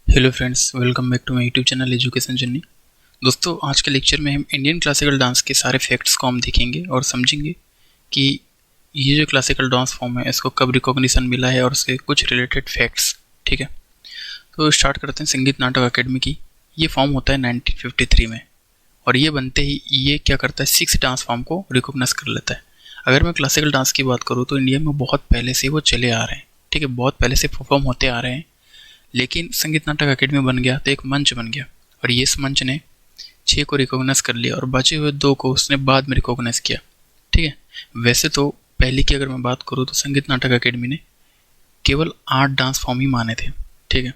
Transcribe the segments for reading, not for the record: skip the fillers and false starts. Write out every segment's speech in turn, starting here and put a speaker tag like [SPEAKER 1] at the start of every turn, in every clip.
[SPEAKER 1] Hello friends, welcome back to my YouTube channel education journey. दोस्तों, आज के lecture में हम इंडियन क्लासिकल डांस के सारे फैक्ट्स को हम देखेंगे और समझेंगे कि ये जो क्लासिकल डांस फॉर्म है इसको कब रिकॉग्निशन मिला है और उसके कुछ रिलेटेड फैक्ट्स। ठीक है, तो स्टार्ट करते हैं संगीत नाटक अकेडमी की। ये फॉर्म होता है 1953 में और ये बनते ही ये क्या करता है, 6 डांस फॉर्म को रिकॉग्नाइज कर लेता है। अगर मैं क्लासिकल डांस की बात करूँ तो इंडिया में बहुत पहले से वो चले आ रहे हैं। ठीक है, बहुत पहले से परफॉर्म होते आ रहे हैं, लेकिन संगीत नाटक अकेडमी बन गया तो एक मंच बन गया और ये इस मंच ने 6 को रिकॉग्नाइज कर लिया और बचे हुए 2 को उसने बाद में रिकॉग्नाइज किया। ठीक है, वैसे तो पहले की अगर मैं बात करूँ तो संगीत नाटक अकेडमी ने केवल 8 डांस फॉर्म ही माने थे। ठीक है,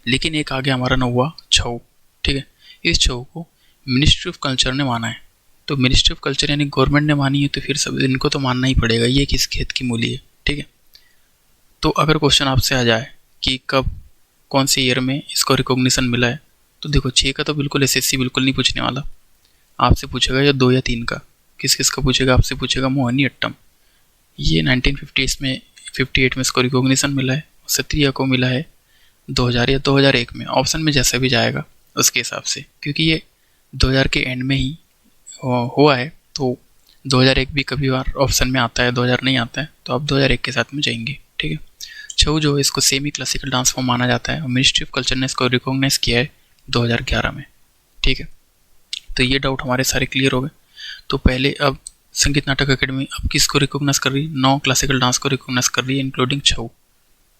[SPEAKER 1] लेकिन एक आगे हमारा नौवा छऊ। ठीक है, इस छऊ को मिनिस्ट्री ऑफ कल्चर ने माना है। तो मिनिस्ट्री ऑफ कल्चर यानी गवर्नमेंट ने मानी है तो फिर सब इनको तो मानना ही पड़ेगा, ये किस खेत की मूली है। ठीक है, तो अगर क्वेश्चन आपसे आ जाए कि कब कौन से ईयर में इसको रिकॉग्निशन मिला है, तो देखो 6 का तो बिल्कुल एसएससी बिल्कुल नहीं पूछने वाला, आपसे पूछेगा या 2 या 3 का। किस किस का पूछेगा, आपसे पूछेगा मोहिनी अट्टम। ये 1950 में 58 में इसको रिकॉग्निशन मिला है, सत्रिया को मिला है 2000 या 2001 में, ऑप्शन में जैसा भी जाएगा उसके हिसाब से, क्योंकि ये 2000 के एंड में ही हुआ है तो 2001 भी कभी बार ऑप्शन में आता है, 2000 नहीं आता है, तो आप 2001 के साथ में जाएंगे। ठीक है, छऊ जो है इसको सेमी क्लासिकल डांस फॉर्म माना जाता है और मिनिस्ट्री ऑफ कल्चर ने इसको रिकॉग्नाइज किया है 2011 में। ठीक है, तो ये डाउट हमारे सारे क्लियर हो गए। तो पहले अब संगीत नाटक अकेडमी अब किसको रिकॉग्नाइज कर रही है, 9 क्लासिकल डांस को रिकॉग्नाइज कर रही है इंक्लूडिंग छऊ।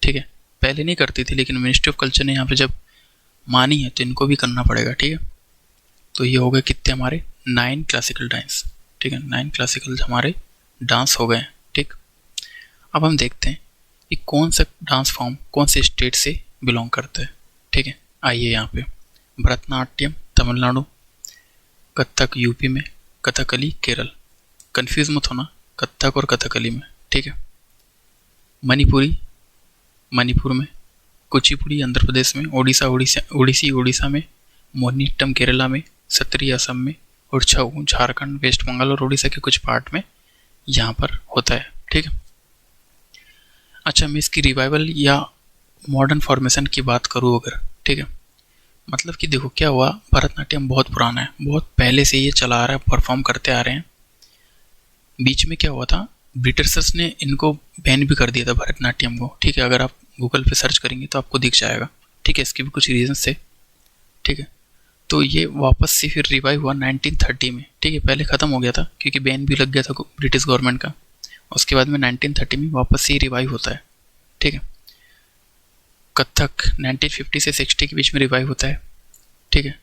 [SPEAKER 1] ठीक है, पहले नहीं करती थी लेकिन मिनिस्ट्री ऑफ कल्चर ने यहाँ पे जब मानी है तो इनको भी करना पड़ेगा। ठीक है, तो ये हो गए कितने हमारे 9 क्लासिकल डांस। ठीक है, 9 क्लासिकल हमारे डांस हो गए। ठीक, अब हम देखते हैं कि कौन सा डांस फॉर्म कौन से स्टेट से बिलोंग करता है। ठीक है, आइए यहाँ पे भरतनाट्यम तमिलनाडु, कथक यूपी में, कथकली केरल। कंफ्यूज मत होना कथक और कथकली में। ठीक है, मणिपुरी मणिपुर में, कुचिपुड़ी आंध्र प्रदेश में, ओडिसी उड़ीसा में, मोहिनीअट्टम केरला में, सत्री असम में और छऊ झारखंड, वेस्ट बंगाल और उड़ीसा के कुछ पार्ट में यहाँ पर होता है। ठीक है, अच्छा मैं इसकी रिवाइवल या मॉडर्न फॉर्मेशन की बात करूँ अगर, ठीक है, मतलब कि देखो क्या हुआ, भरतनाट्यम बहुत पुराना है, बहुत पहले से ये चला आ रहा है, परफॉर्म करते आ रहे हैं। बीच में क्या हुआ था, ब्रिटिशर्स ने इनको बैन भी कर दिया था भरतनाट्यम को। ठीक है, अगर आप गूगल पे सर्च करेंगे तो आपको दिख जाएगा। ठीक है, इसके भी कुछ रीजन थे। ठीक है, तो ये वापस से फिर रिवाइव हुआ 1930 में। ठीक है, पहले ख़त्म हो गया था क्योंकि बैन भी लग गया था ब्रिटिश गवर्नमेंट का। उसके बाद में 1930 में वापस से ही रिवाइव होता है। ठीक है, कथक 1950 से 60 के बीच में रिवाइव होता है। ठीक है,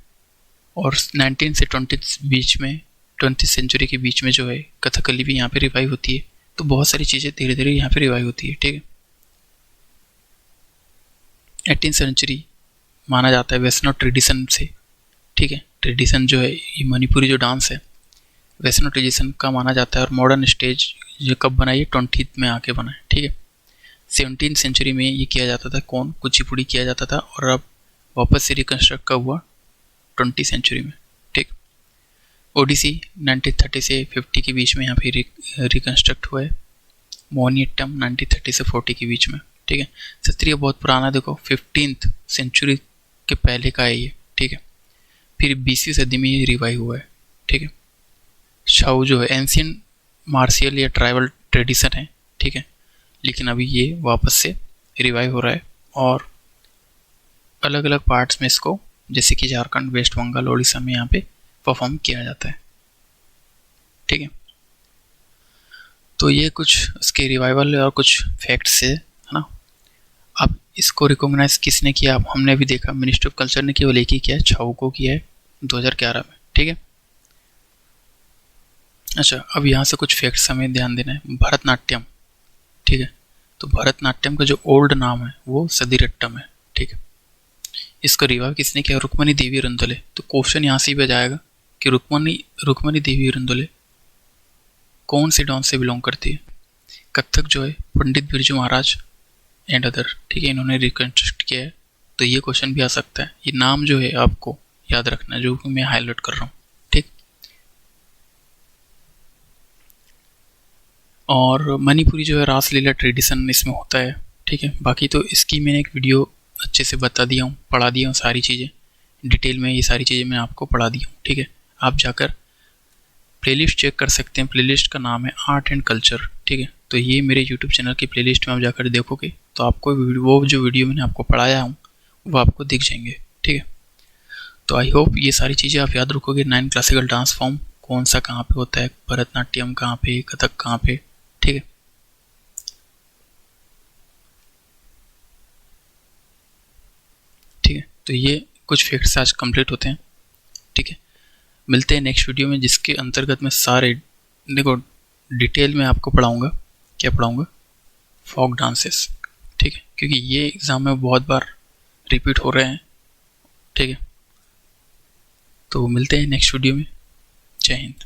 [SPEAKER 1] और 19 से 20 बीच में, 20 सेंचुरी के बीच में जो है कथकली भी यहाँ पे रिवाइव होती है। तो बहुत सारी चीज़ें धीरे धीरे यहाँ पे रिवाइव होती है। ठीक है, 18 सेंचुरी माना जाता है वैष्णव ट्रेडिशन से। ठीक है, ट्रेडिशन जो है ये मणिपुरी जो डांस है वैष्णव ट्रेडिशन का माना जाता है और मॉडर्न स्टेज ये कब बना, ये 20 में आके बना है। ठीक है, 17 सेंचुरी में ये किया जाता था, कौन, कुचिपुड़ी किया जाता था, और अब वापस से रिकन्स्ट्रक्ट कब हुआ, 20 सेंचुरी में। ठीक, ओडिसी 1930 से 50 के बीच में यहाँ पे रिकन्स्ट्रक्ट हुआ है। मोहिनीअट्टम 1930 से 40 के बीच में। ठीक है, सत्रिया बहुत पुराना, देखो 15th सेंचुरी के पहले का है ये। ठीक है, फिर 20वीं सदी में ये रिवाइव हुआ है। ठीक है, छऊ जो है एंशियंट मार्शियल या ट्राइबल ट्रेडिशन है। ठीक है, लेकिन अभी ये वापस से रिवाइव हो रहा है और अलग अलग पार्ट्स में इसको, जैसे कि झारखंड, वेस्ट बंगाल, उड़ीसा में यहाँ पे परफॉर्म किया जाता है। ठीक है, तो ये कुछ इसके रिवाइवल और कुछ फैक्ट्स है ना। अब इसको रिकॉग्नाइज किसने किया, अब हमने भी देखा मिनिस्ट्री ऑफ कल्चर ने केवल एक ही किया है, छऊ को किया है 2011 में। ठीक है, अच्छा अब यहाँ से कुछ फैक्ट्स हमें ध्यान देना है। भरतनाट्यम, ठीक है, तो भरतनाट्यम का जो ओल्ड नाम है वो सदीरट्टम है। ठीक है, इसका रिवाइव किसने किया, रुक्मणी देवी अरुणदले। तो क्वेश्चन यहाँ से भी आ जाएगा कि रुक्मणी देवी अरुणदले कौन से डांस से बिलोंग करती है। कथक जो है पंडित बिरजू महाराज एंड अदर, ठीक है, इन्होंने रिकन्स्ट्रक्ट किया है। तो ये क्वेश्चन भी आ सकता है, ये नाम जो है आपको याद रखना है जो कि मैं हाईलाइट कर रहा हूँ। ठीक, और मणिपुरी जो है रासलीला ट्रेडिशन इसमें होता है। ठीक है, बाकी तो इसकी मैंने एक वीडियो अच्छे से बता दिया हूँ, पढ़ा दिया हूँ सारी चीज़ें डिटेल में। ये सारी चीज़ें मैं आपको पढ़ा दी हूँ, ठीक है। आप जाकर प्लेलिस्ट चेक कर सकते हैं। प्लेलिस्ट का नाम है आर्ट एंड कल्चर, ठीक है। तो ये मेरे यूट्यूब चैनल की प्लेलिस्ट में आप जाकर देखोगे तो आपको वो जो वीडियो मैंने आपको पढ़ाया हूँ वो आपको दिख जाएंगे, ठीक है। तो आई होप ये सारी चीज़ें आप याद रखोगे। 9 क्लासिकल डांस फॉर्म कौन सा कहाँ पे होता है, भरतनाट्यम कहाँ पे, कथक कहाँ पे, ठीक है। ठीक है, तो ये कुछ फैक्ट्स आज कंप्लीट होते हैं, ठीक है। मिलते हैं नेक्स्ट वीडियो में जिसके अंतर्गत मैं सारे देखो डिटेल में आपको पढ़ाऊँगा। क्या पढ़ाऊँगा? फोक डांसेस, ठीक है, क्योंकि ये एग्ज़ाम में बहुत बार रिपीट हो रहे हैं, ठीक है। तो मिलते हैं नेक्स्ट वीडियो में। जय हिंद।